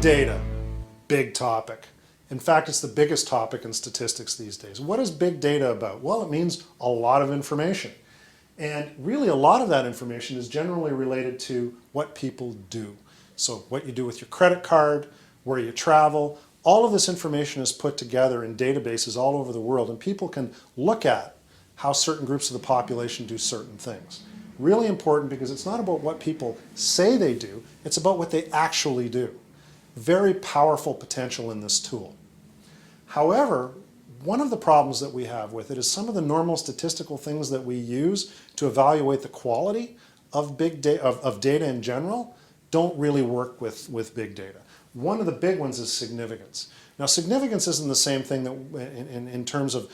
data, big topic. In fact, it's the biggest topic in statistics these days. What is big data about? Well, it means a lot of information. And really a lot of that information is generally related to what people do. So what you do with your credit card, where you travel, all of this information is put together in databases all over the world, and people can look at how certain groups of the population do certain things. Really important because it's not about what people say they do, it's about what they actually do. Very powerful potential in this tool. However, one of the problems that we have with it is some of the normal statistical things that we use to evaluate the quality of data in general don't really work with big data. One of the big ones is significance. Now, significance isn't the same thing that in terms of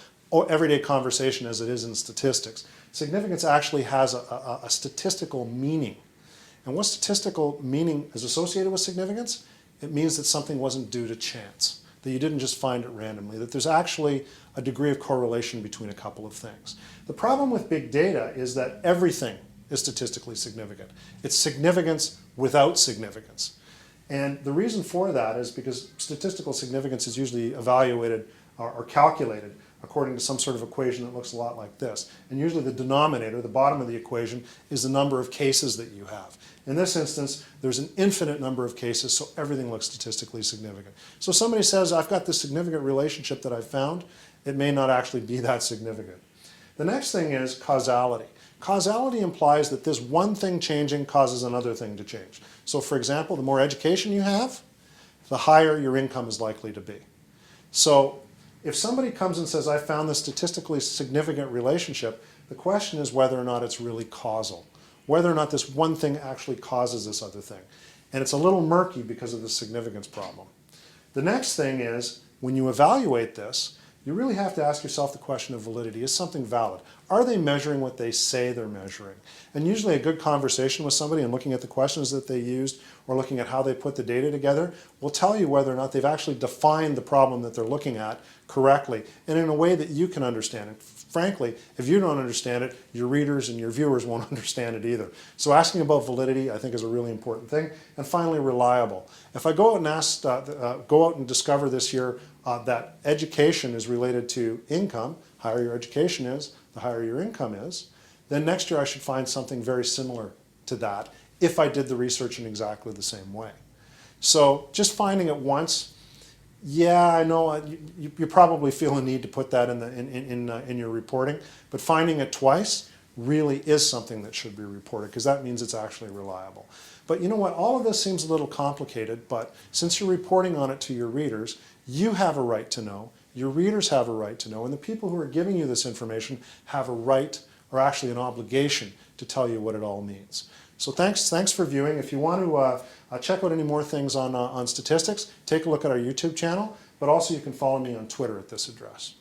everyday conversation as it is in statistics. Significance actually has a statistical meaning. And what statistical meaning is associated with significance? It means that something wasn't due to chance, that you didn't just find it randomly, that there's actually a degree of correlation between a couple of things. The problem with big data is that everything is statistically significant. It's significance without significance. And the reason for that is because statistical significance is usually evaluated or calculated according to some sort of equation that looks a lot like this. And usually the denominator, the bottom of the equation, is the number of cases that you have. In this instance, there's an infinite number of cases, so everything looks statistically significant. So somebody says, I've got this significant relationship that I've found, it may not actually be that significant. The next thing is causality. Causality implies that this one thing changing causes another thing to change. So for example, the more education you have, the higher your income is likely to be. So if somebody comes and says, I found this statistically significant relationship, the question is whether or not it's really causal, whether or not this one thing actually causes this other thing. And it's a little murky because of the significance problem. The next thing is, when you evaluate this, you really have to ask yourself the question of validity. Is something valid? Are they measuring what they say they're measuring? And usually a good conversation with somebody and looking at the questions that they used or looking at how they put the data together will tell you whether or not they've actually defined the problem that they're looking at correctly and in a way that you can understand it. Frankly, if you don't understand it, your readers and your viewers won't understand it either. So asking about validity, I think, is a really important thing. And finally, reliable. If I go out and go out and discover this year that education is related to income, higher your education is, the higher your income is, then next year I should find something very similar to that if I did the research in exactly the same way. So just finding it once, yeah, I know you probably feel a need to put that in your reporting, but finding it twice really is something that should be reported because that means it's actually reliable. But you know what, all of this seems a little complicated, but since you're reporting on it to your readers, you have a right to know, your readers have a right to know, and the people who are giving you this information have a right, or actually an obligation, to tell you what it all means. So thanks for viewing. If you want to check out any more things on statistics, take a look at our YouTube channel, but also you can follow me on Twitter at this address.